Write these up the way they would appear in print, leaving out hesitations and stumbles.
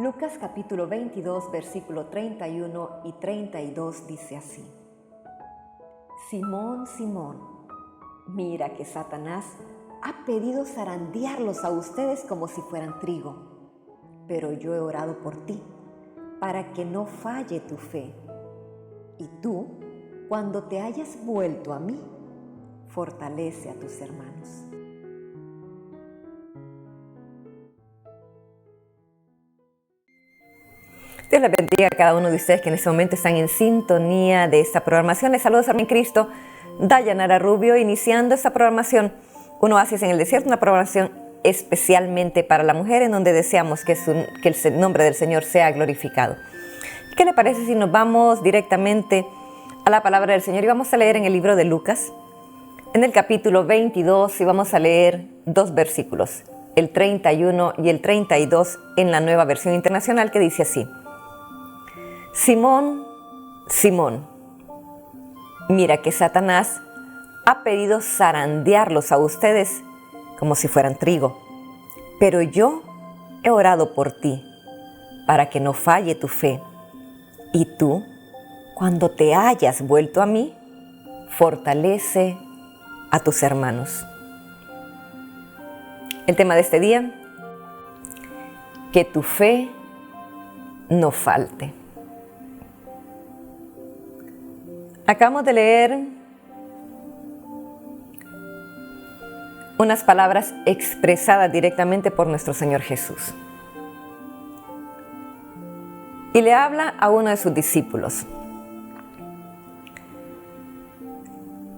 Lucas capítulo 22, versículo 31 y 32 dice así: Simón, Simón, mira que Satanás ha pedido zarandearlos a ustedes como si fueran trigo, pero yo he orado por ti, para que no falle tu fe. Y tú, cuando te hayas vuelto a mí, fortalece a tus hermanos. Dios les bendiga a cada uno de ustedes que en este momento están en sintonía de esta programación. Les saludos a mi Cristo, Dayanara Rubio, iniciando esta programación, Un Oasis en el Desierto, una programación especialmente para la mujer, en donde deseamos que el nombre del Señor sea glorificado. ¿Qué le parece si nos vamos directamente a la palabra del Señor? Y vamos a leer en el libro de Lucas, en el capítulo 22, y vamos a leer dos versículos, el 31 y el 32 en la Nueva Versión Internacional, que dice así: Simón, Simón, mira que Satanás ha pedido zarandearlos a ustedes como si fueran trigo, pero yo he orado por ti para que no falle tu fe. Y tú, cuando te hayas vuelto a mí, fortalece a tus hermanos. El tema de este día: que tu fe no falte. Acabamos de leer unas palabras expresadas directamente por nuestro Señor Jesús. Y le habla a uno de sus discípulos.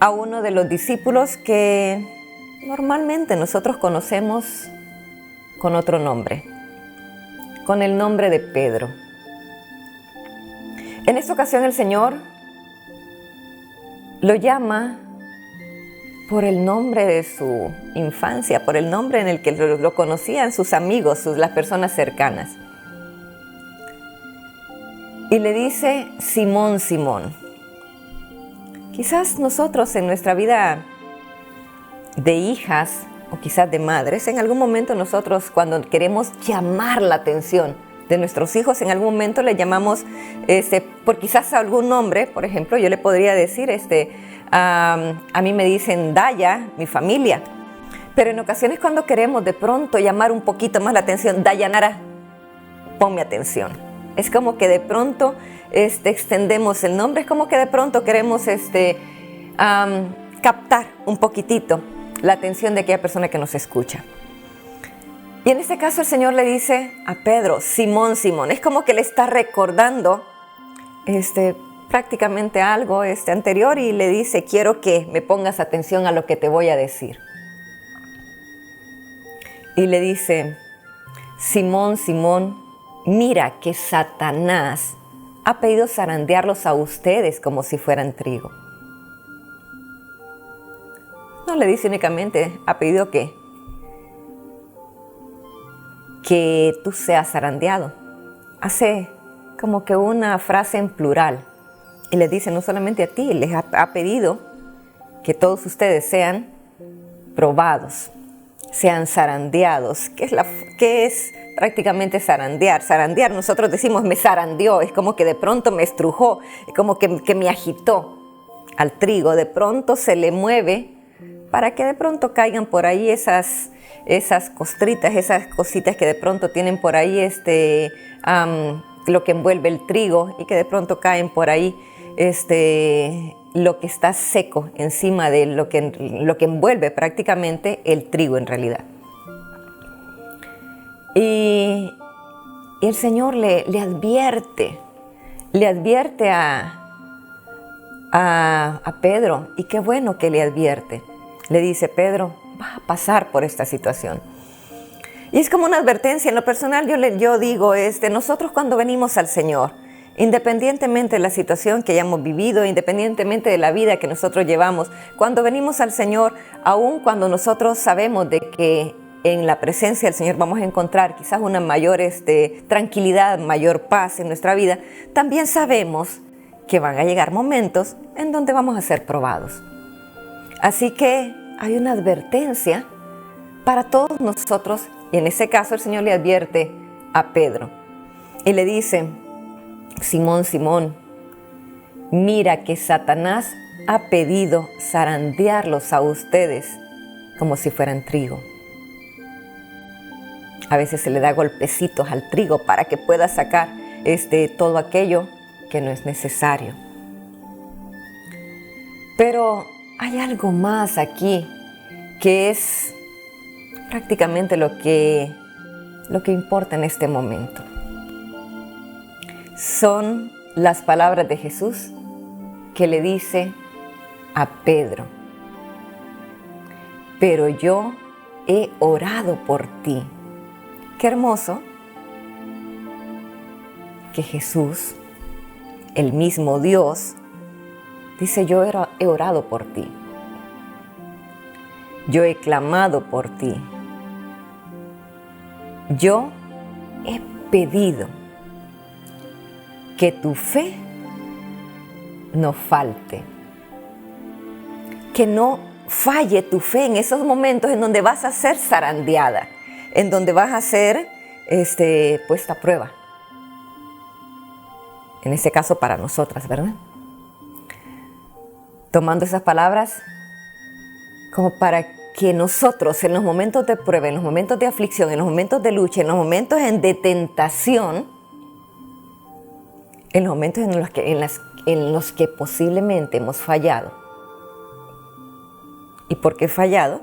A uno de los discípulos que normalmente nosotros conocemos con otro nombre, con el nombre de Pedro. En esta ocasión el Señor lo llama por el nombre de su infancia, por el nombre en el que lo conocían sus amigos, las personas cercanas. Y le dice: Simón, Simón. Quizás nosotros en nuestra vida de hijas o quizás de madres, en algún momento nosotros, cuando queremos llamar la atención de nuestros hijos, en algún momento le llamamos por quizás algún nombre. Por ejemplo, yo le podría decir, a mí me dicen Daya, mi familia. Pero en ocasiones, cuando queremos de pronto llamar un poquito más la atención, Dayanara, ponme atención. Es como que de pronto extendemos el nombre, es como que de pronto queremos captar un poquitito la atención de aquella persona que nos escucha. Y en este caso el Señor le dice a Pedro: Simón, Simón. Es como que le está recordando prácticamente algo anterior, y le dice: quiero que me pongas atención a lo que te voy a decir. Y le dice: Simón, Simón, mira que Satanás ha pedido zarandearlos a ustedes como si fueran trigo. No le dice únicamente, ha pedido que tú seas zarandeado. Hace como que una frase en plural. Y les dice: no solamente a ti, les ha pedido que todos ustedes sean probados, sean zarandeados. ¿Qué es prácticamente zarandear? Zarandear, nosotros decimos me zarandeó, es como que de pronto me estrujó, es como que me agitó. Al trigo de pronto se le mueve para que de pronto caigan por ahí esas costritas, esas cositas que de pronto tienen por ahí lo que envuelve el trigo, y que de pronto caen por ahí lo que está seco encima de lo que envuelve prácticamente el trigo en realidad. Y el Señor le advierte a Pedro, y qué bueno que le advierte. Le dice: Pedro, vas a pasar por esta situación. Y es como una advertencia. En lo personal yo digo, nosotros cuando venimos al Señor, independientemente de la situación que hayamos vivido, independientemente de la vida que nosotros llevamos, cuando venimos al Señor, aun cuando nosotros sabemos de que en la presencia del Señor vamos a encontrar quizás una mayor tranquilidad, mayor paz en nuestra vida, también sabemos que van a llegar momentos en donde vamos a ser probados. Así que hay una advertencia para todos nosotros, y en ese caso el Señor le advierte a Pedro. y le dice: Simón, Simón, mira que Satanás ha pedido zarandearlos a ustedes como si fueran trigo. A veces se le da golpecitos al trigo para que pueda sacar todo aquello que no es necesario. Pero hay algo más aquí que es prácticamente lo que importa en este momento. Son las palabras de Jesús que le dice a Pedro: pero yo he orado por ti. Qué hermoso que Jesús, el mismo Dios, dice: yo he orado por ti. Yo he clamado por ti. Yo he pedido que tu fe no falte. Que no falle tu fe en esos momentos en donde vas a ser zarandeada, en donde vas a ser puesta a prueba. En este caso para nosotras, ¿verdad? Tomando esas palabras como para que nosotros en los momentos de prueba, en los momentos de aflicción, en los momentos de lucha, en los momentos de tentación, en los momentos en los que posiblemente hemos fallado. ¿Y por qué fallado?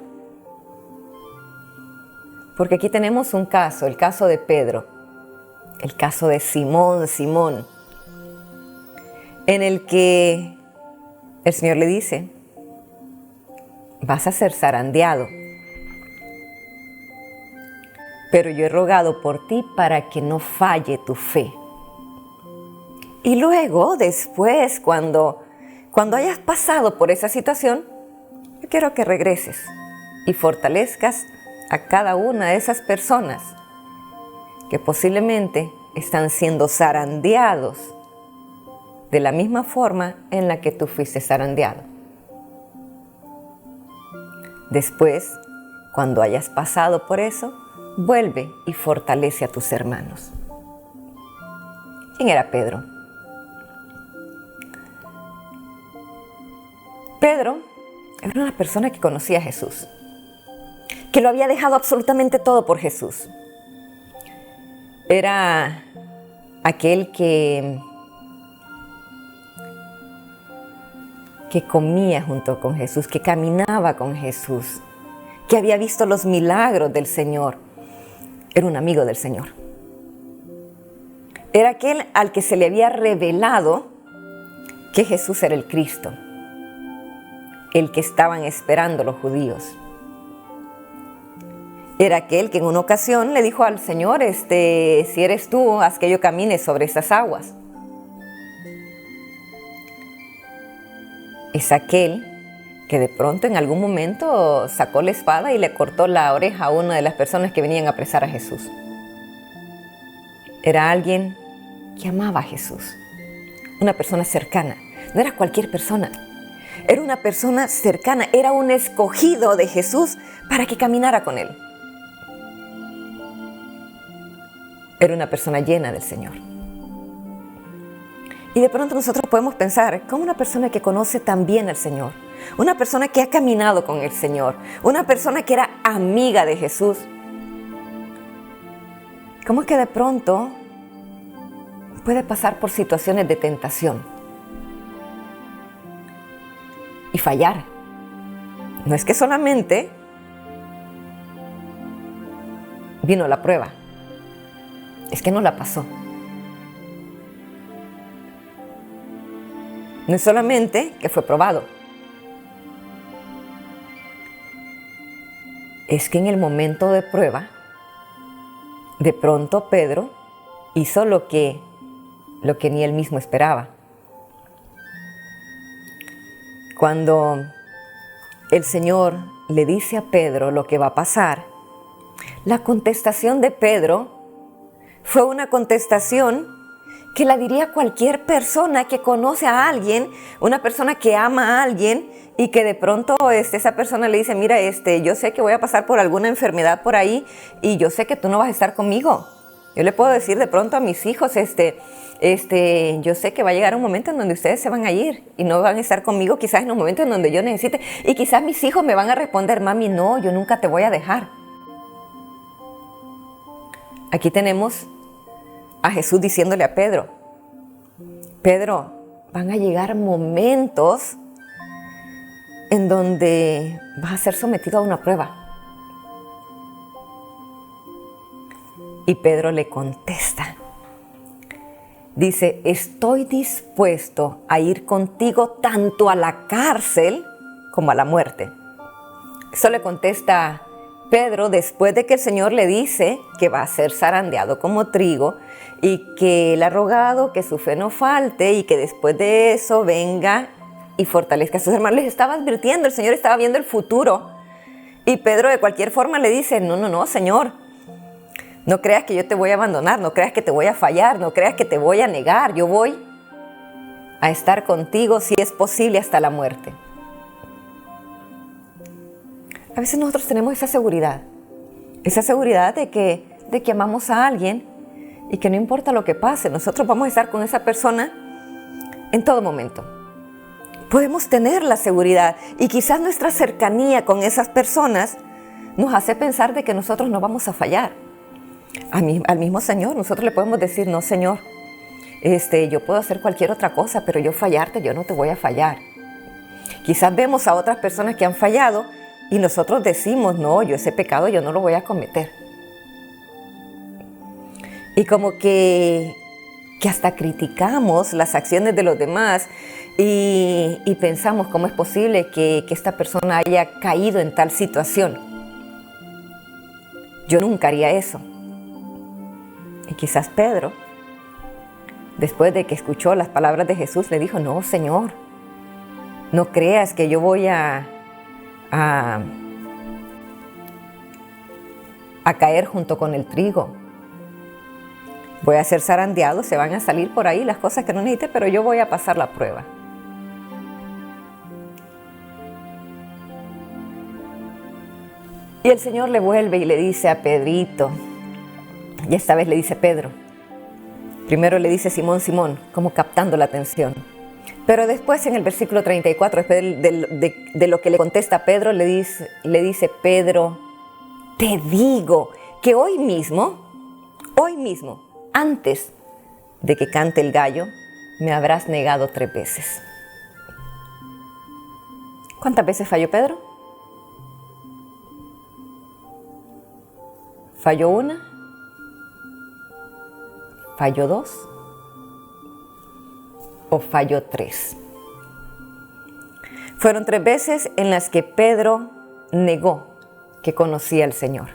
Porque aquí tenemos un caso, el caso de Pedro, el caso de Simón, en el que el Señor le dice: vas a ser zarandeado, pero yo he rogado por ti para que no falle tu fe. Y luego, después, cuando hayas pasado por esa situación, yo quiero que regreses y fortalezcas a cada una de esas personas que posiblemente están siendo zarandeados de la misma forma en la que tú fuiste zarandeado. Después, cuando hayas pasado por eso, vuelve y fortalece a tus hermanos. ¿Quién era Pedro? Pedro era una persona que conocía a Jesús, que lo había dejado absolutamente todo por Jesús. Era aquel que comía junto con Jesús, que caminaba con Jesús, que había visto los milagros del Señor. Era un amigo del Señor. Era aquel al que se le había revelado que Jesús era el Cristo, el que estaban esperando los judíos. Era aquel que en una ocasión le dijo al Señor: si eres tú, haz que yo camine sobre estas aguas. Es aquel que de pronto en algún momento sacó la espada y le cortó la oreja a una de las personas que venían a apresar a Jesús. Era alguien que amaba a Jesús, una persona cercana. No era cualquier persona, era una persona cercana, era un escogido de Jesús para que caminara con él. Era una persona llena del Señor. Y de pronto nosotros podemos pensar: ¿cómo una persona que conoce tan bien al Señor, una persona que ha caminado con el Señor, una persona que era amiga de Jesús, cómo es que de pronto puede pasar por situaciones de tentación y fallar? No es que solamente vino la prueba, es que no la pasó. No es solamente que fue probado, es que en el momento de prueba, de pronto Pedro hizo lo que ni él mismo esperaba. Cuando el Señor le dice a Pedro lo que va a pasar, la contestación de Pedro fue una contestación que la diría cualquier persona que conoce a alguien, una persona que ama a alguien y que de pronto esa persona le dice: mira, yo sé que voy a pasar por alguna enfermedad por ahí y yo sé que tú no vas a estar conmigo. Yo le puedo decir de pronto a mis hijos, yo sé que va a llegar un momento en donde ustedes se van a ir y no van a estar conmigo, quizás en los momentos en donde yo necesite. Y quizás mis hijos me van a responder, mami, no, yo nunca te voy a dejar. Aquí tenemos a Jesús diciéndole a Pedro, Pedro, van a llegar momentos en donde vas a ser sometido a una prueba. Y Pedro le contesta, dice, estoy dispuesto a ir contigo tanto a la cárcel como a la muerte. Eso le contesta Pedro después de que el Señor le dice que va a ser zarandeado como trigo y que él ha rogado que su fe no falte y que después de eso venga y fortalezca a sus hermanos. Les estaba advirtiendo, el Señor estaba viendo el futuro. Y Pedro de cualquier forma le dice, no, Señor, no creas que yo te voy a abandonar, no creas que te voy a fallar, no creas que te voy a negar. Yo voy a estar contigo si es posible hasta la muerte. A veces nosotros tenemos esa seguridad de que amamos a alguien y que no importa lo que pase, nosotros vamos a estar con esa persona en todo momento. Podemos tener la seguridad y quizás nuestra cercanía con esas personas nos hace pensar de que nosotros no vamos a fallar. Al mismo Señor, nosotros le podemos decir, no, Señor, yo puedo hacer cualquier otra cosa, pero yo fallarte, yo no te voy a fallar. Quizás vemos a otras personas que han fallado y nosotros decimos, no, yo ese pecado yo no lo voy a cometer. Y como que hasta criticamos las acciones de los demás y pensamos cómo es posible que esta persona haya caído en tal situación. Yo nunca haría eso. Y quizás Pedro, después de que escuchó las palabras de Jesús, le dijo, no, Señor, no creas que yo voy a caer junto con el trigo. Voy a ser zarandeado, se van a salir por ahí las cosas que no necesite, pero yo voy a pasar la prueba. Y el Señor le vuelve y le dice a Pedrito, y esta vez le dice Pedro. Primero le dice Simón, Simón, como captando la atención. Pero después en el versículo 34, después de lo que le contesta Pedro, le dice Pedro, te digo que hoy mismo, antes de que cante el gallo, me habrás negado 3 veces. ¿Cuántas veces falló Pedro? ¿Falló 1? ¿Falló 2? ¿O falló 3? Fueron 3 veces en las que Pedro negó que conocía al Señor.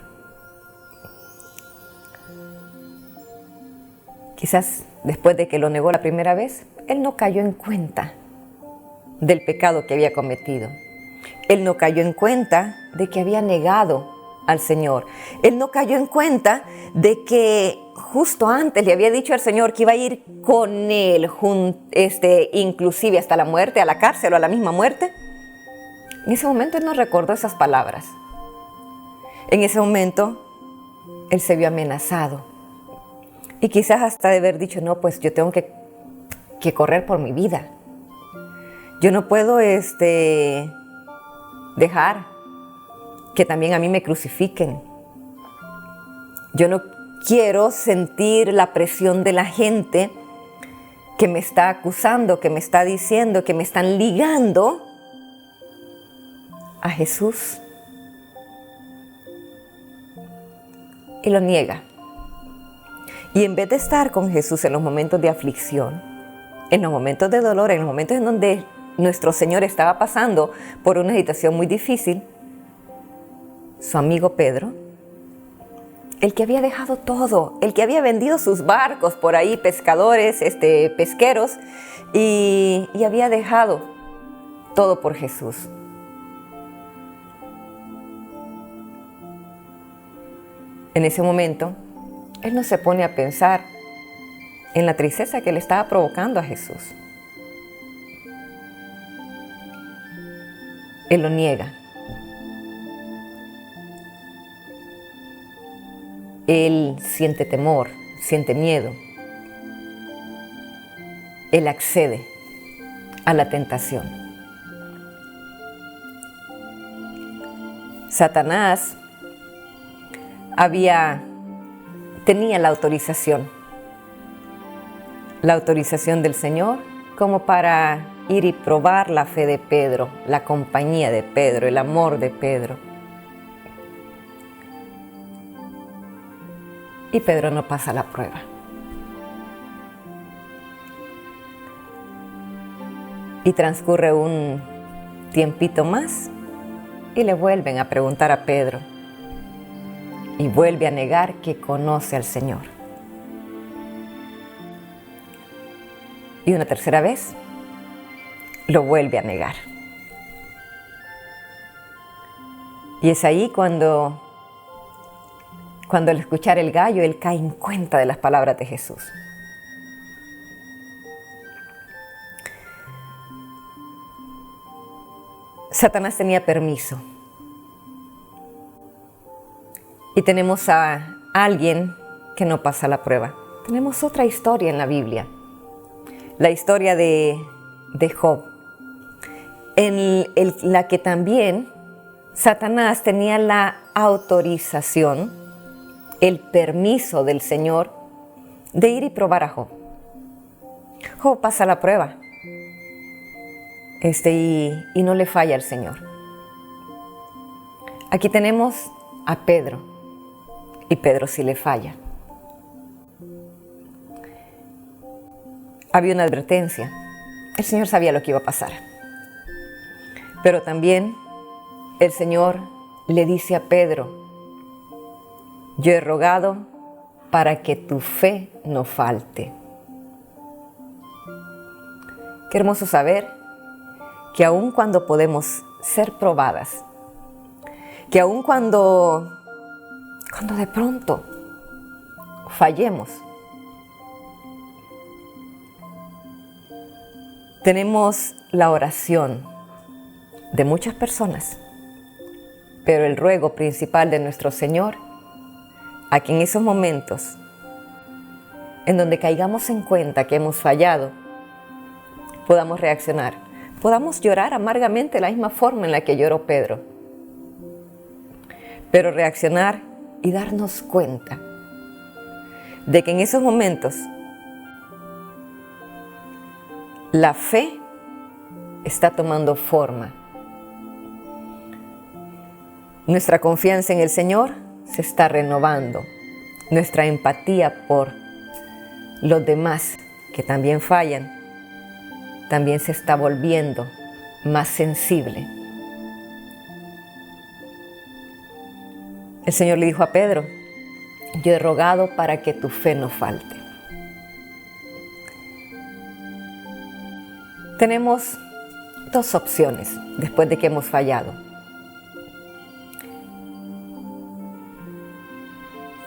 Quizás después de que lo negó la primera vez, él no cayó en cuenta del pecado que había cometido. Él no cayó en cuenta de que había negado al Señor. Él no cayó en cuenta de que justo antes le había dicho al Señor que iba a ir con él, inclusive hasta la muerte, a la cárcel o a la misma muerte. En ese momento él no recordó esas palabras. En ese momento él se vio amenazado. Y quizás hasta de haber dicho, no, pues yo tengo que correr por mi vida. Yo no puedo dejar que también a mí me crucifiquen. Yo no quiero sentir la presión de la gente que me está acusando, que me está diciendo, que me están ligando a Jesús. Y lo niega. Y en vez de estar con Jesús en los momentos de aflicción, en los momentos de dolor, en los momentos en donde nuestro Señor estaba pasando por una situación muy difícil, su amigo Pedro, el que había dejado todo, el que había vendido sus barcos por ahí, pescadores, pesqueros, y había dejado todo por Jesús. En ese momento, él no se pone a pensar en la tristeza que le estaba provocando a Jesús. Él lo niega. Él siente temor, siente miedo, él accede a la tentación. Satanás tenía la autorización del Señor como para ir y probar la fe de Pedro, la compañía de Pedro, el amor de Pedro. Y Pedro no pasa la prueba. Y transcurre un tiempito más y le vuelven a preguntar a Pedro. Y vuelve a negar que conoce al Señor. Y una tercera vez lo vuelve a negar. Y es ahí cuando al escuchar el gallo, él cae en cuenta de las palabras de Jesús. Satanás tenía permiso. Y tenemos a alguien que no pasa la prueba. Tenemos otra historia en la Biblia. La historia de Job. En la que también Satanás tenía la autorización, el permiso del Señor de ir y probar a Job. Job pasa la prueba. Y no le falla al Señor. Aquí tenemos a Pedro, y Pedro sí le falla. Había una advertencia. El Señor sabía lo que iba a pasar. Pero también el Señor le dice a Pedro: yo he rogado para que tu fe no falte. Qué hermoso saber que aun cuando podemos ser probadas, que aun cuando de pronto fallemos, tenemos la oración de muchas personas, pero el ruego principal de nuestro Señor, a que en esos momentos en donde caigamos en cuenta que hemos fallado, podamos reaccionar. Podamos llorar amargamente de la misma forma en la que lloró Pedro. Pero reaccionar y darnos cuenta de que en esos momentos la fe está tomando forma. Nuestra confianza en el Señor se está renovando. Nuestra empatía por los demás que también fallan también se está volviendo más sensible. El Señor le dijo a Pedro: yo he rogado para que tu fe no falte. Tenemos dos opciones después de que hemos fallado: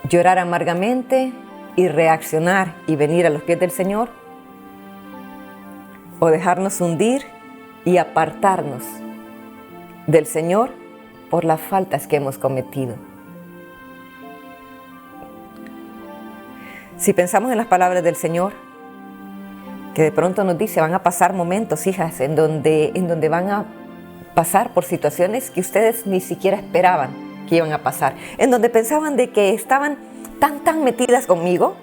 llorar amargamente y reaccionar y venir a los pies del Señor, o dejarnos hundir y apartarnos del Señor por las faltas que hemos cometido. Si pensamos en las palabras del Señor, que de pronto nos dice: van a pasar momentos, hijas, en donde van a pasar por situaciones que ustedes ni siquiera esperaban que iban a pasar, en donde pensaban de que estaban tan metidas conmigo,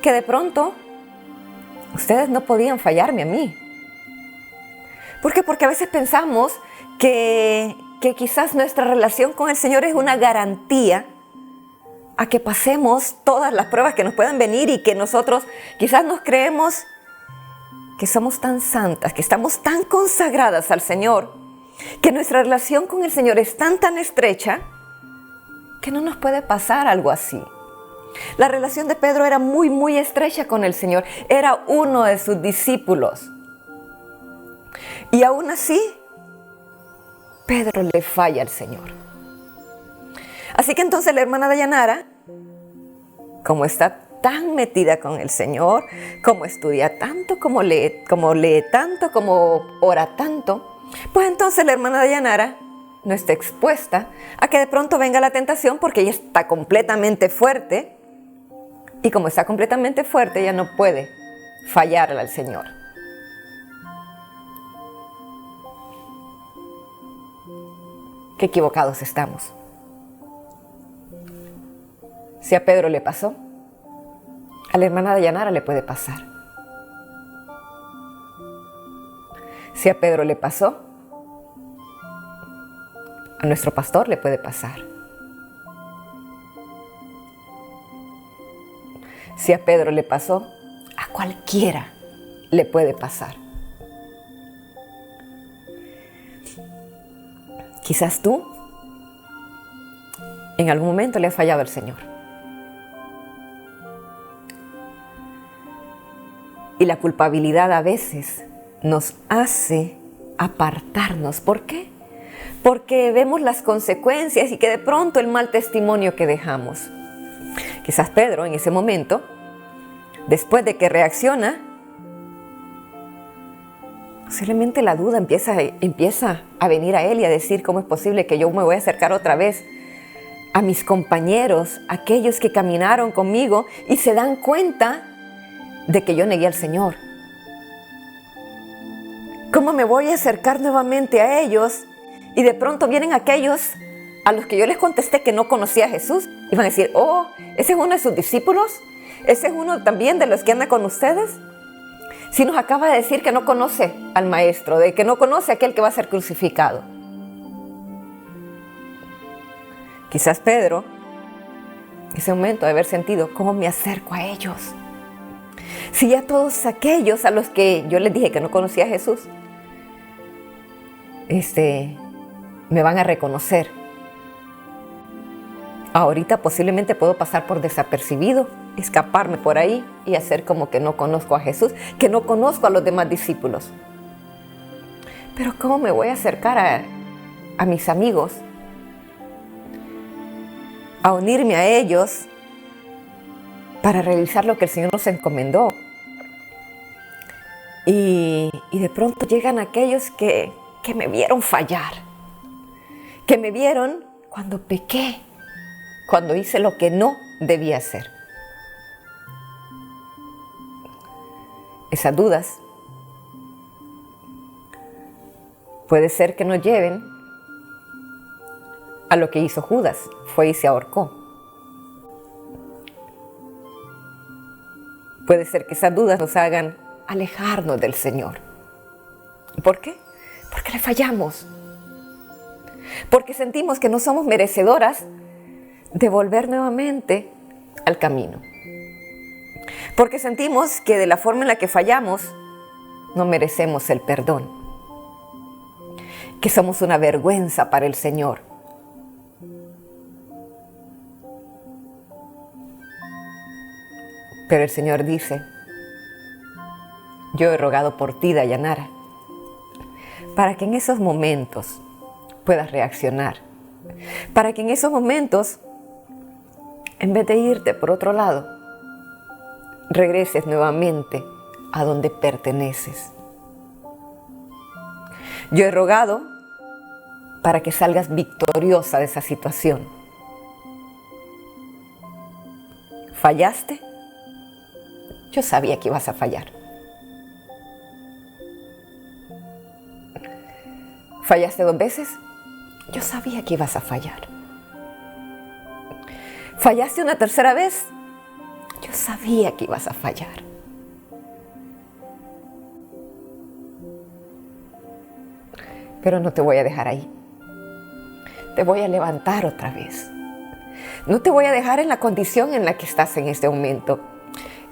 que de pronto ustedes no podían fallarme a mí. ¿Por qué? Porque a veces pensamos que quizás nuestra relación con el Señor es una garantía a que pasemos todas las pruebas que nos puedan venir, y que nosotros quizás nos creemos que somos tan santas, que estamos tan consagradas al Señor, que nuestra relación con el Señor es tan estrecha que no nos puede pasar algo así. La relación de Pedro era muy estrecha con el Señor. Era uno de sus discípulos. Y aún así, Pedro le falla al Señor. Así que entonces la hermana Dayanara, como está tan metida con el Señor, como estudia tanto, como lee tanto, como ora tanto, pues entonces la hermana Dayanara no está expuesta a que de pronto venga la tentación, porque ella está completamente fuerte Y como está completamente fuerte, ella no puede fallarle al Señor. Qué equivocados estamos. Si a Pedro le pasó, a la hermana Dayanara le puede pasar. Si a Pedro le pasó, a nuestro pastor le puede pasar. Si a Pedro le pasó, a cualquiera le puede pasar. Quizás tú en algún momento le has fallado al Señor. Y la culpabilidad a veces nos hace apartarnos. ¿Por qué? Porque vemos las consecuencias y que de pronto el mal testimonio que dejamos. Quizás Pedro en ese momento, después de que reacciona, posiblemente la duda empieza a venir a él y a decir: ¿cómo es posible que yo me voy a acercar otra vez a mis compañeros, aquellos que caminaron conmigo y se dan cuenta de que yo negué al Señor? ¿Cómo me voy a acercar nuevamente a ellos? Y de pronto vienen aquellos a los que yo les contesté que no conocía a Jesús y van a decir: oh, ¿ese es uno de sus discípulos? ¿Ese es uno también de los que anda con ustedes? Si nos acaba de decir que no conoce al Maestro, de que no conoce a aquel que va a ser crucificado. Quizás Pedro, en ese momento de haber sentido: ¿cómo me acerco a ellos? Si ya todos aquellos a los que yo les dije que no conocía a Jesús, me van a reconocer. Ahorita posiblemente puedo pasar por desapercibido, escaparme por ahí y hacer como que no conozco a Jesús, que no conozco a los demás discípulos. Pero ¿cómo me voy a acercar a mis amigos? A unirme a ellos para realizar lo que el Señor nos encomendó. Y de pronto llegan aquellos que me vieron fallar, que me vieron cuando pequé, cuando hice lo que no debía hacer. Esas dudas puede ser que nos lleven a lo que hizo Judas, fue y se ahorcó. Puede ser que esas dudas nos hagan alejarnos del Señor. ¿Por qué? Porque le fallamos. Porque sentimos que no somos merecedoras de volver nuevamente al camino. Porque sentimos que de la forma en la que fallamos no merecemos el perdón. Que somos una vergüenza para el Señor. Pero el Señor dice: yo he rogado por ti, Dayanara, para que en esos momentos puedas reaccionar. Para que en esos momentos, en vez de irte por otro lado, regreses nuevamente a donde perteneces. Yo he rogado para que salgas victoriosa de esa situación. ¿Fallaste? Yo sabía que ibas a fallar. ¿Fallaste 2 veces? Yo sabía que ibas a fallar. ¿Fallaste una 3.ª vez? Yo sabía que ibas a fallar. Pero no te voy a dejar ahí. Te voy a levantar otra vez. No te voy a dejar en la condición en la que estás en este momento.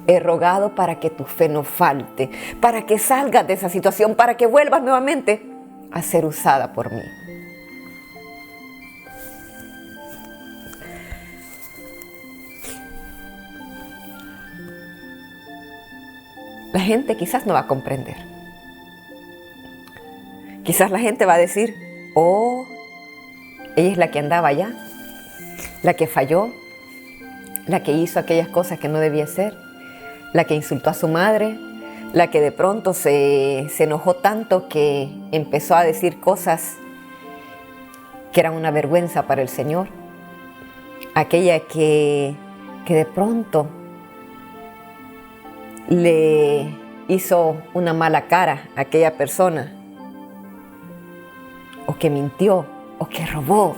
He rogado para que tu fe no falte, para que salgas de esa situación, para que vuelvas nuevamente a ser usada por mí. La gente quizás no va a comprender. Quizás la gente va a decir: oh, ella es la que andaba allá, la que falló, la que hizo aquellas cosas que no debía hacer, la que insultó a su madre, la que de pronto se enojó tanto que empezó a decir cosas que eran una vergüenza para el Señor, aquella que de pronto le hizo una mala cara a aquella persona, o que mintió, o que robó.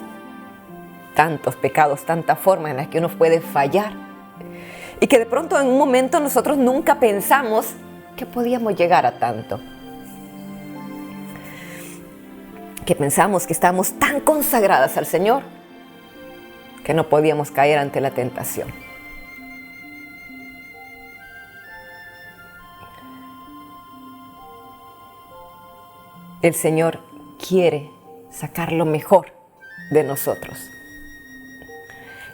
Tantos pecados, tantas formas en las que uno puede fallar. Y que de pronto en un momento nosotros nunca pensamos que podíamos llegar a tanto. Que pensamos que estábamos tan consagradas al Señor que no podíamos caer ante la tentación. El Señor quiere sacar lo mejor de nosotros.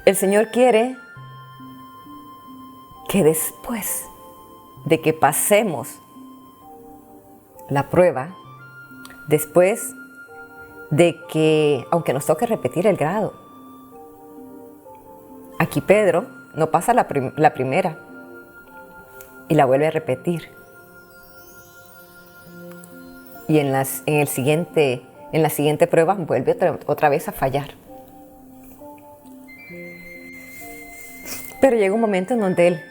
El Señor quiere que después de que pasemos la prueba, después de que, aunque nos toque repetir el grado, aquí Pedro no pasa la primera y la vuelve a repetir. Y en la siguiente prueba vuelve otra vez a fallar. Pero llega un momento en donde él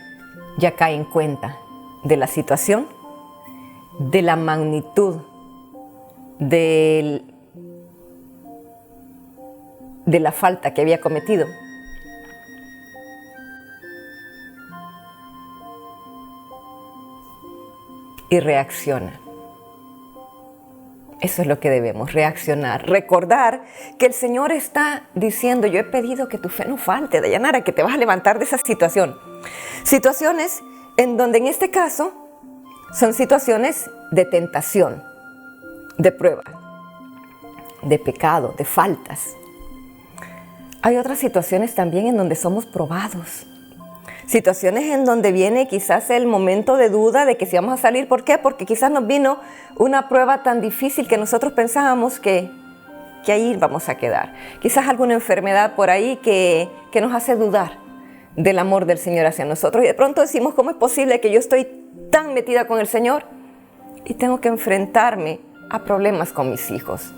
ya cae en cuenta de la situación, de la magnitud, de la falta que había cometido. Y reacciona. Eso es lo que debemos, reaccionar, recordar que el Señor está diciendo: yo he pedido que tu fe no falte, Dayanara, que te vas a levantar de esa situación. Situaciones en donde en este caso son situaciones de tentación, de prueba, de pecado, de faltas. Hay otras situaciones también en donde somos probados. Situaciones en donde viene quizás el momento de duda de que si vamos a salir. ¿Por qué? Porque quizás nos vino una prueba tan difícil que nosotros pensábamos que ahí vamos a quedar. Quizás alguna enfermedad por ahí que nos hace dudar del amor del Señor hacia nosotros. Y de pronto decimos: ¿cómo es posible que yo estoy tan metida con el Señor y tengo que enfrentarme a problemas con mis hijos?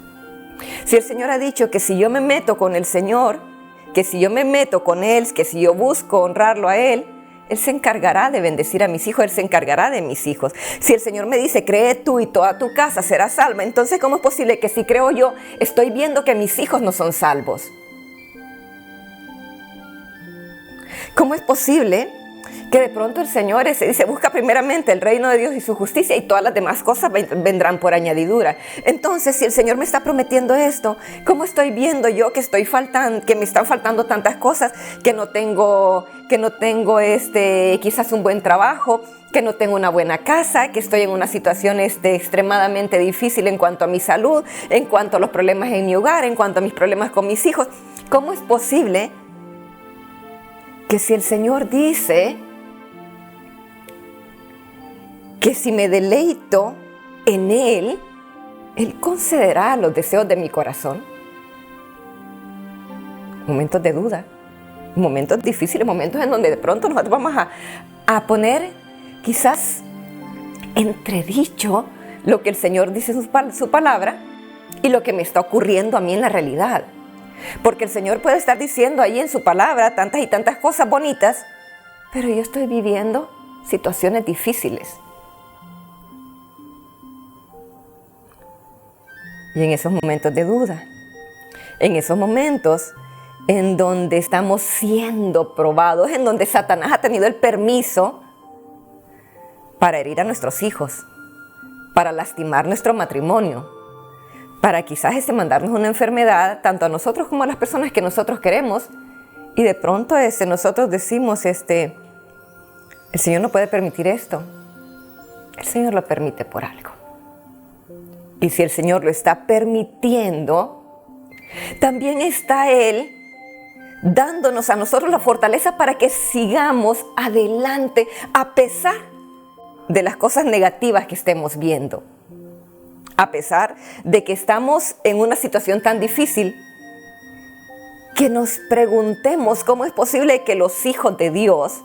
Si el Señor ha dicho que si yo me meto con el Señor, que si yo me meto con Él, que si yo busco honrarlo a Él, Él se encargará de bendecir a mis hijos, Él se encargará de mis hijos. Si el Señor me dice: cree tú y toda tu casa será salva, entonces ¿cómo es posible que si creo yo, estoy viendo que mis hijos no son salvos? ¿Cómo es posible que de pronto el Señor se dice: busca primeramente el reino de Dios y su justicia y todas las demás cosas vendrán por añadidura? Entonces, si el Señor me está prometiendo esto, ¿cómo estoy viendo yo que me están faltando tantas cosas, que no tengo quizás un buen trabajo, que no tengo una buena casa, que estoy en una situación extremadamente difícil en cuanto a mi salud, en cuanto a los problemas en mi hogar, en cuanto a mis problemas con mis hijos? ¿Cómo es posible que si el Señor dice que si me deleito en Él, Él concederá los deseos de mi corazón? Momentos de duda, momentos difíciles, momentos en donde de pronto nosotros vamos a poner quizás entredicho lo que el Señor dice en su palabra y lo que me está ocurriendo a mí en la realidad. Porque el Señor puede estar diciendo ahí en su palabra tantas y tantas cosas bonitas, pero yo estoy viviendo situaciones difíciles. Y en esos momentos de duda, en esos momentos en donde estamos siendo probados, en donde Satanás ha tenido el permiso para herir a nuestros hijos, para lastimar nuestro matrimonio, para quizás mandarnos una enfermedad, tanto a nosotros como a las personas que nosotros queremos, y de pronto nosotros decimos, el Señor no puede permitir esto. El Señor lo permite por algo. Y si el Señor lo está permitiendo, también está Él dándonos a nosotros la fortaleza para que sigamos adelante a pesar de las cosas negativas que estemos viendo. A pesar de que estamos en una situación tan difícil, que nos preguntemos cómo es posible que los hijos de Dios,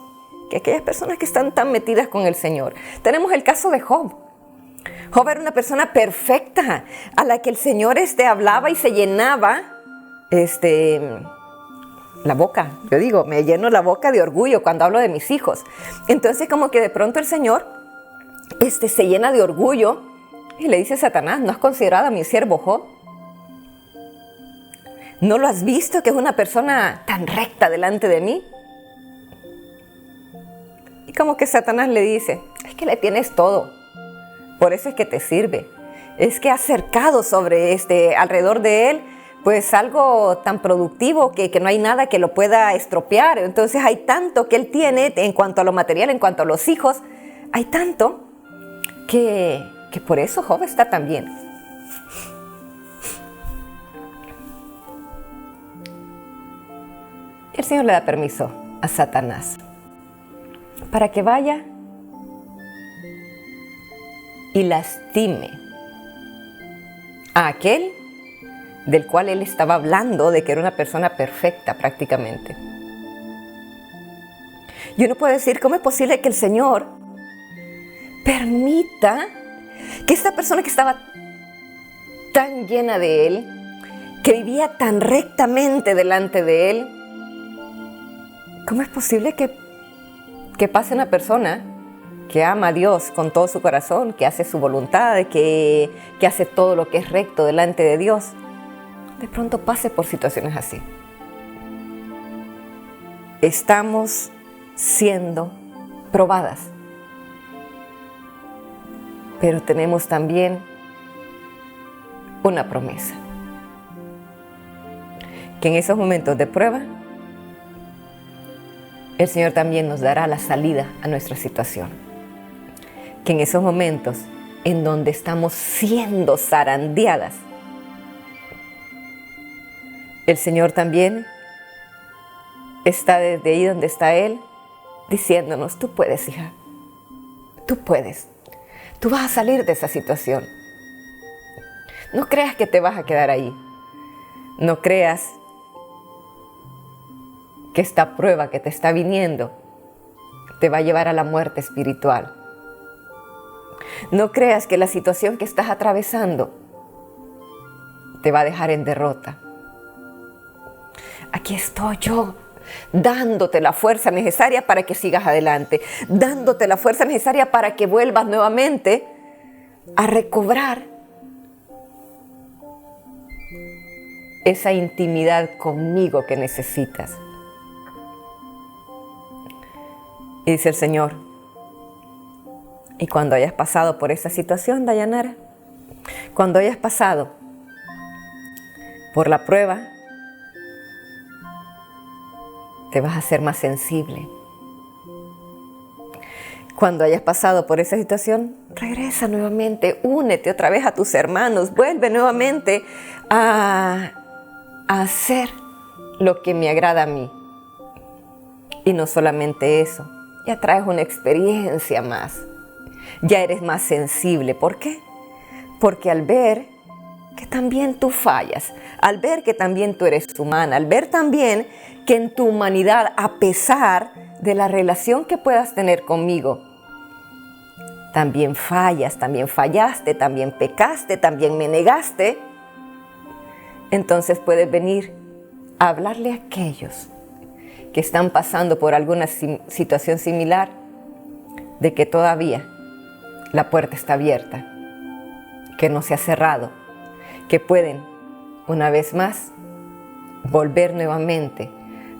que aquellas personas que están tan metidas con el Señor. Tenemos el caso de Job. Job era una persona perfecta, a la que el Señor hablaba y se llenaba la boca. Yo digo, me lleno la boca de orgullo cuando hablo de mis hijos. Entonces como que de pronto el Señor se llena de orgullo y le dice a Satanás, ¿no has considerado a mi siervo Job? ¿No lo has visto que es una persona tan recta delante de mí? Y como que Satanás le dice, es que le tienes todo, por eso es que te sirve. Es que has cercado sobre alrededor de él, pues algo tan productivo que no hay nada que lo pueda estropear. Entonces hay tanto que él tiene en cuanto a lo material, en cuanto a los hijos, hay tanto que por eso Job está tan bien. El Señor le da permiso a Satanás para que vaya y lastime a aquel del cual él estaba hablando, de que era una persona perfecta prácticamente. Y uno puede decir, ¿cómo es posible que el Señor permita que esta persona que estaba tan llena de él, que vivía tan rectamente delante de él, cómo es posible que pase una persona que ama a Dios con todo su corazón, que hace su voluntad, que hace todo lo que es recto delante de Dios, de pronto pase por situaciones así? Estamos siendo probadas, pero tenemos también una promesa, que en esos momentos de prueba el Señor también nos dará la salida a nuestra situación, que en esos momentos en donde estamos siendo zarandeadas, el Señor también está desde ahí donde está Él, diciéndonos, tú puedes, hija, tú puedes, tú vas a salir de esa situación. No creas que te vas a quedar ahí, no creas que esta prueba que te está viniendo te va a llevar a la muerte espiritual. No creas que la situación que estás atravesando te va a dejar en derrota. Aquí estoy yo, dándote la fuerza necesaria para que sigas adelante, dándote la fuerza necesaria para que vuelvas nuevamente a recobrar esa intimidad conmigo que necesitas. Y dice el Señor, y cuando hayas pasado por esa situación, Dayanara, cuando hayas pasado por la prueba, te vas a hacer más sensible. Cuando hayas pasado por esa situación, regresa nuevamente, únete otra vez a tus hermanos, vuelve nuevamente a hacer lo que me agrada a mí. Y no solamente eso, ya traes una experiencia más, ya eres más sensible. ¿Por qué? Porque al ver que también tú fallas, al ver que también tú eres humana, al ver también que en tu humanidad, a pesar de la relación que puedas tener conmigo, también fallas, también fallaste, también pecaste, también me negaste, entonces puedes venir a hablarle a aquellos que están pasando por alguna situación similar, de que todavía la puerta está abierta, que no se ha cerrado, que pueden una vez más volver nuevamente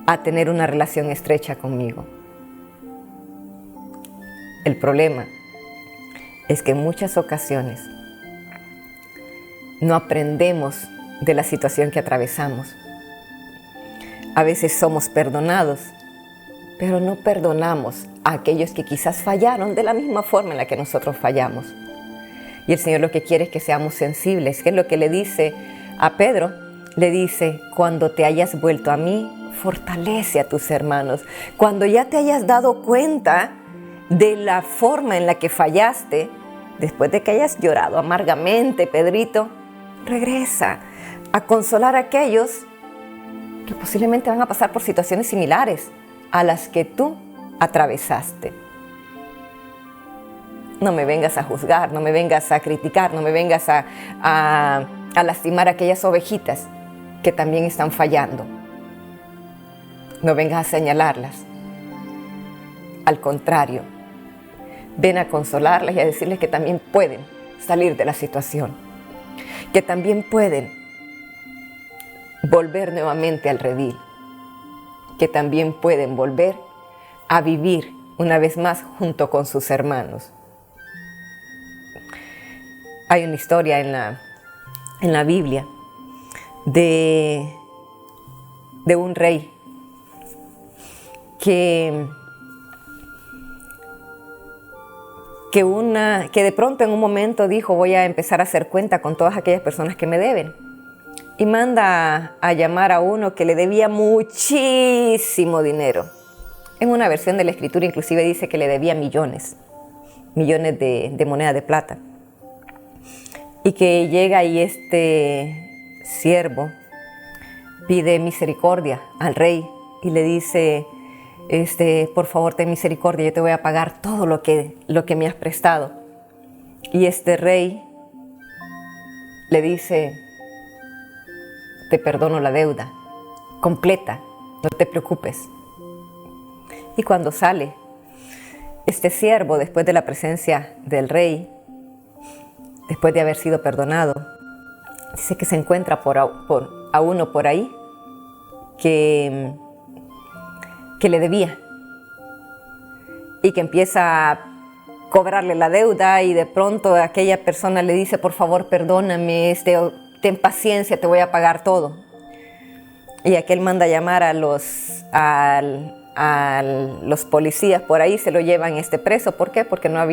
a tener una relación estrecha conmigo. El problema es que en muchas ocasiones no aprendemos de la situación que atravesamos. A veces somos perdonados, pero no perdonamos a aquellos que quizás fallaron de la misma forma en la que nosotros fallamos. Y el Señor lo que quiere es que seamos sensibles, que es lo que le dice a Pedro. Le dice, cuando te hayas vuelto a mí, fortalece a tus hermanos. Cuando ya te hayas dado cuenta de la forma en la que fallaste, después de que hayas llorado amargamente, Pedrito, regresa a consolar a aquellos que posiblemente van a pasar por situaciones similares a las que tú atravesaste. No me vengas a juzgar, no me vengas a criticar, no me vengas a lastimar a aquellas ovejitas que también están fallando. No vengas a señalarlas. Al contrario, ven a consolarlas y a decirles que también pueden salir de la situación, que también pueden volver nuevamente al redil, que también pueden volver a vivir una vez más junto con sus hermanos. Hay una historia en la Biblia de un rey que de pronto en un momento dijo: voy a empezar a hacer cuenta con todas aquellas personas que me deben. Y manda a llamar a uno que le debía muchísimo dinero. En una versión de la Escritura inclusive dice que le debía millones de moneda de plata. Y que llega y este siervo pide misericordia al rey y le dice: por favor, ten misericordia, yo te voy a pagar todo lo que me has prestado. Y este rey le dice: te perdono la deuda completa, no te preocupes. Y cuando sale este siervo después de la presencia del rey, después de haber sido perdonado, dice que se encuentra a uno por ahí que le debía y que empieza a cobrarle la deuda, y de pronto aquella persona le dice: por favor, perdóname, ten paciencia, te voy a pagar todo. Y aquel manda a llamar a los policías por ahí, se lo llevan preso. ¿Por qué? Porque no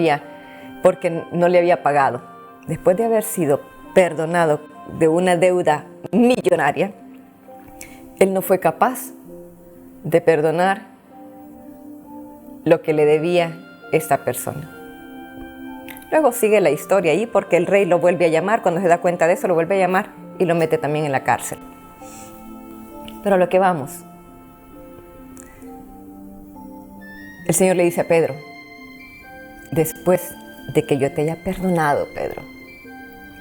le había pagado. Después de haber sido perdonado de una deuda millonaria, él no fue capaz de perdonar lo que le debía esta persona. Luego sigue la historia ahí, porque el rey lo vuelve a llamar. Cuando se da cuenta de eso, lo vuelve a llamar y lo mete también en la cárcel. Pero a lo que vamos, el Señor le dice a Pedro: después de que yo te haya perdonado, Pedro,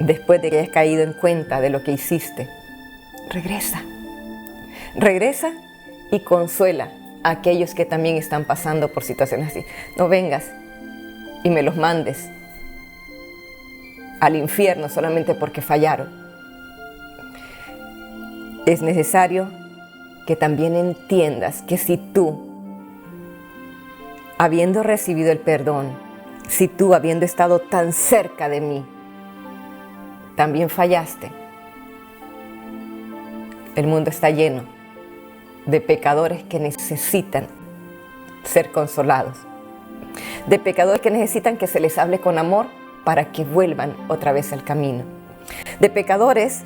después de que hayas caído en cuenta de lo que hiciste, regresa y consuela a aquellos que también están pasando por situaciones así. No vengas y me los mandes al infierno solamente porque fallaron. Es necesario que también entiendas que si tú, habiendo recibido el perdón, si tú, habiendo estado tan cerca de mí, también fallaste, el mundo está lleno de pecadores que necesitan ser consolados, de pecadores que necesitan que se les hable con amor para que vuelvan otra vez al camino, de pecadores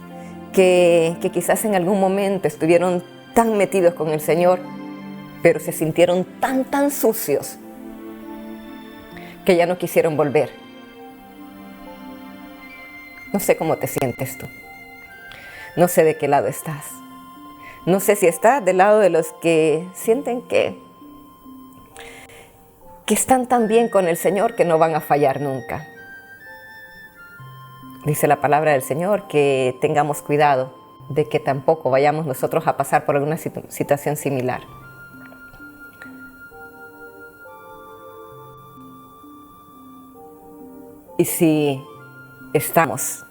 que quizás en algún momento estuvieron tan metidos con el Señor, pero se sintieron tan sucios que ya no quisieron volver. No sé cómo te sientes tú. No sé de qué lado estás. No sé si estás del lado de los que sienten que están tan bien con el Señor que no van a fallar nunca. Dice la palabra del Señor que tengamos cuidado de que tampoco vayamos nosotros a pasar por alguna situación similar. Y si estamos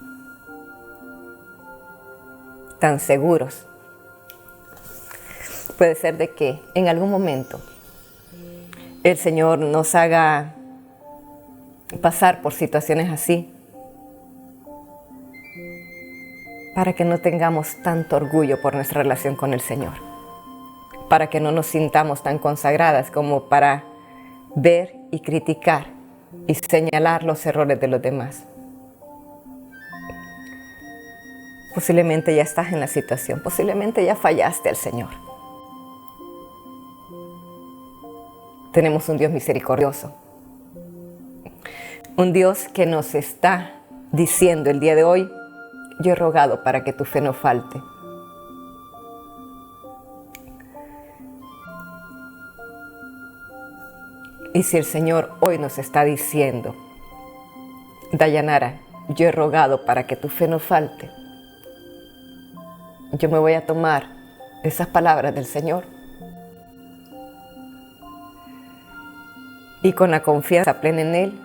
tan seguros, puede ser de que en algún momento el Señor nos haga pasar por situaciones así, para que no tengamos tanto orgullo por nuestra relación con el Señor, para que no nos sintamos tan consagradas como para ver y criticar y señalar los errores de los demás. Posiblemente ya estás en la situación, posiblemente ya fallaste al Señor. Tenemos un Dios misericordioso, un Dios que nos está diciendo el día de hoy: yo he rogado para que tu fe no falte. Y si el Señor hoy nos está diciendo: Dayanara, yo he rogado para que tu fe no falte, yo me voy a tomar esas palabras del Señor Y con la confianza plena en Él,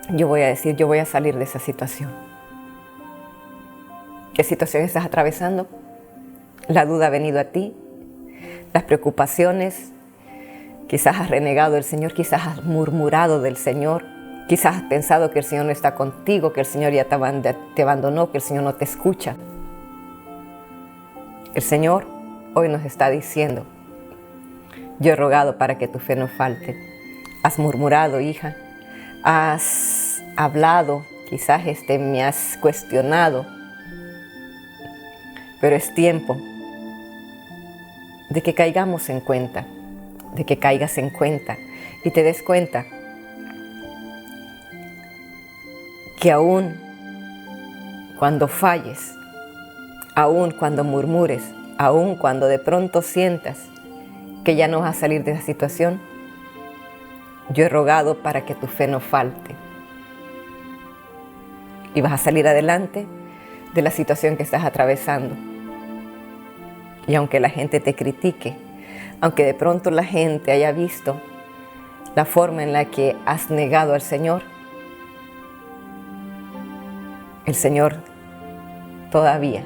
yo voy a decir, yo voy a salir de esa situación. ¿Qué situación estás atravesando? La duda ha venido a ti, las preocupaciones, quizás has renegado del Señor, quizás has murmurado del Señor, quizás has pensado que el Señor no está contigo, que el Señor ya te abandonó, que el Señor no te escucha. El Señor hoy nos está diciendo, yo he rogado para que tu fe no falte. Has murmurado, hija, has hablado, quizás me has cuestionado, pero es tiempo de que caigamos en cuenta, de que caigas en cuenta y te des cuenta que aún cuando falles, aún cuando murmures, aún cuando de pronto sientas que ya no vas a salir de esa situación, yo he rogado para que tu fe no falte. Y vas a salir adelante de la situación que estás atravesando. Y aunque la gente te critique, aunque de pronto la gente haya visto la forma en la que has negado al Señor, el Señor todavía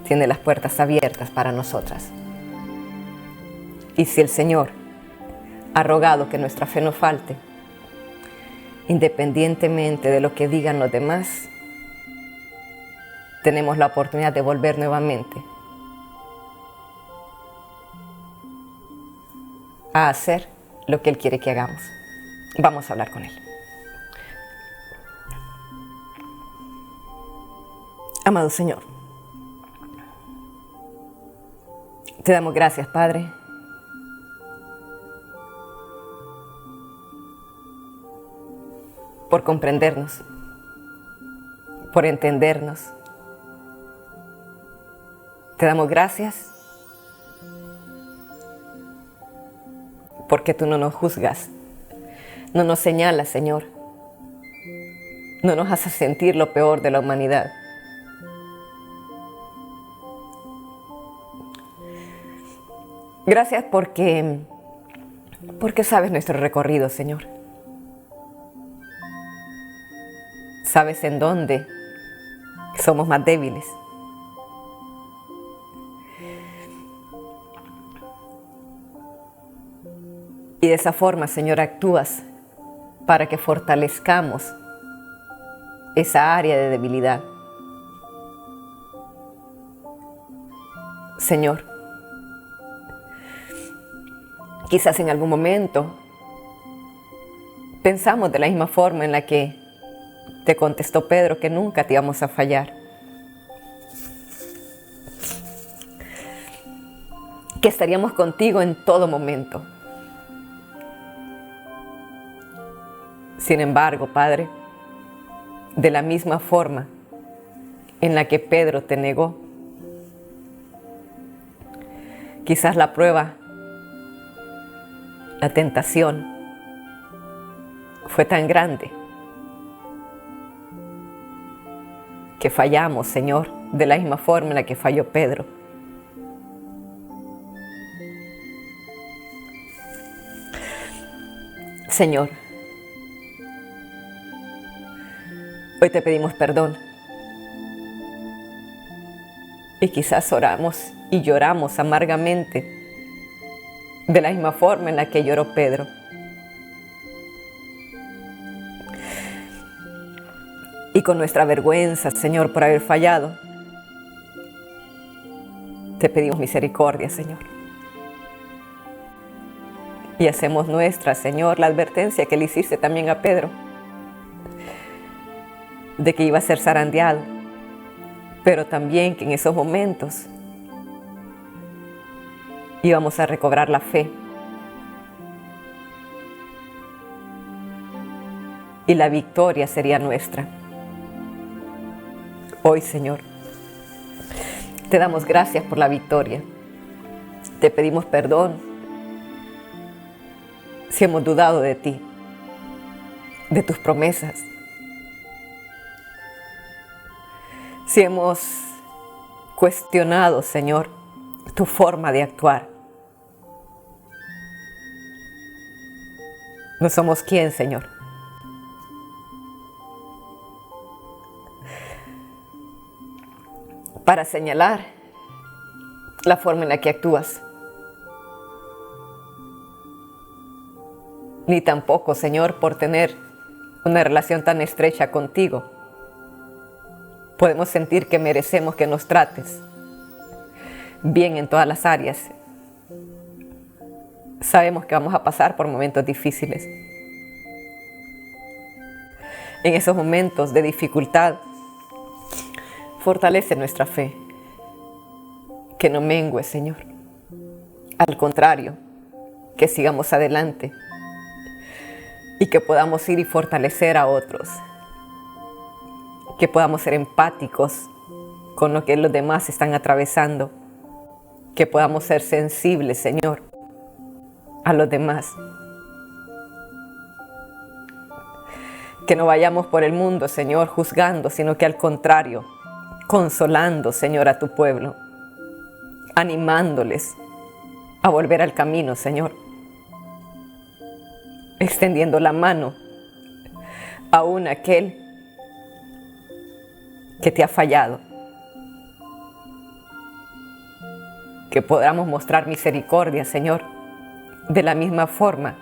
tiene las puertas abiertas para nosotras. Y si el Señor ha rogado que nuestra fe no falte, independientemente de lo que digan los demás, tenemos la oportunidad de volver nuevamente a hacer lo que Él quiere que hagamos. Vamos a hablar con Él. Amado Señor, te damos gracias, Padre, por comprendernos, por entendernos. Te damos gracias porque tú no nos juzgas, no nos señalas, Señor, no nos haces sentir lo peor de la humanidad. Gracias porque sabes nuestro recorrido, Señor. Sabes en dónde somos más débiles. Y de esa forma, Señor, actúas para que fortalezcamos esa área de debilidad. Señor, quizás en algún momento pensamos de la misma forma en la que te contestó Pedro, que nunca te íbamos a fallar. Que estaríamos contigo en todo momento. Sin embargo, Padre, de la misma forma en la que Pedro te negó, quizás la prueba, la tentación, fue tan grande que fallamos, Señor, de la misma forma en la que falló Pedro. Señor, hoy te pedimos perdón. Y quizás oramos y lloramos amargamente de la misma forma en la que lloró Pedro. Y con nuestra vergüenza, Señor, por haber fallado, te pedimos misericordia, Señor. Y hacemos nuestra, Señor, la advertencia que le hiciste también a Pedro, de que iba a ser zarandeado, pero también que en esos momentos íbamos a recobrar la fe. Y la victoria sería nuestra. Hoy, Señor, te damos gracias por la victoria. Te pedimos perdón si hemos dudado de ti, de tus promesas. Si hemos cuestionado, Señor, tu forma de actuar. No somos quién, Señor. Para señalar la forma en la que actúas. Ni tampoco, Señor, por tener una relación tan estrecha contigo, podemos sentir que merecemos que nos trates bien en todas las áreas. Sabemos que vamos a pasar por momentos difíciles. En esos momentos de dificultad, fortalece nuestra fe. Que no mengue, Señor. Al contrario, que sigamos adelante y que podamos ir y fortalecer a otros. Que podamos ser empáticos con lo que los demás están atravesando. Que podamos ser sensibles, Señor, a los demás. Que no vayamos por el mundo, Señor, juzgando, sino que al contrario, consolando, Señor, a tu pueblo, animándoles a volver al camino, Señor, extendiendo la mano aún a aquel que te ha fallado. Que podamos mostrar misericordia, Señor, de la misma forma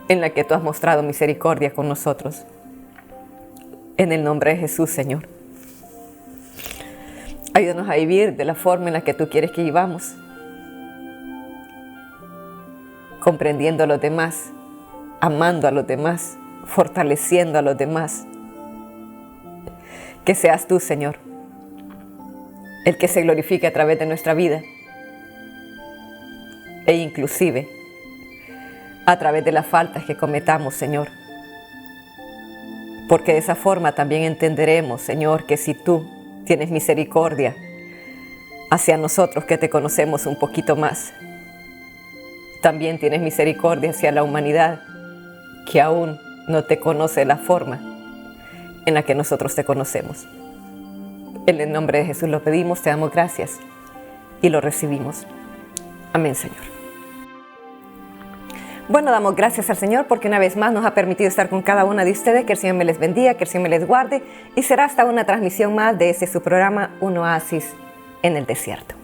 en la que tú has mostrado misericordia con nosotros. En el nombre de Jesús, Señor. Ayúdanos a vivir de la forma en la que tú quieres que vivamos. Comprendiendo a los demás, amando a los demás, fortaleciendo a los demás. Que seas tú, Señor, el que se glorifique a través de nuestra vida e inclusive a través de las faltas que cometamos, Señor. Porque de esa forma también entenderemos, Señor, que si tú tienes misericordia hacia nosotros que te conocemos un poquito más, también tienes misericordia hacia la humanidad que aún no te conoce de la forma en la que nosotros te conocemos. En el nombre de Jesús lo pedimos, te damos gracias y lo recibimos. Amén, Señor. Bueno, damos gracias al Señor porque una vez más nos ha permitido estar con cada una de ustedes. Que el Señor me les bendiga, que el Señor me les guarde y será hasta una transmisión más de su programa Un Oasis en el Desierto.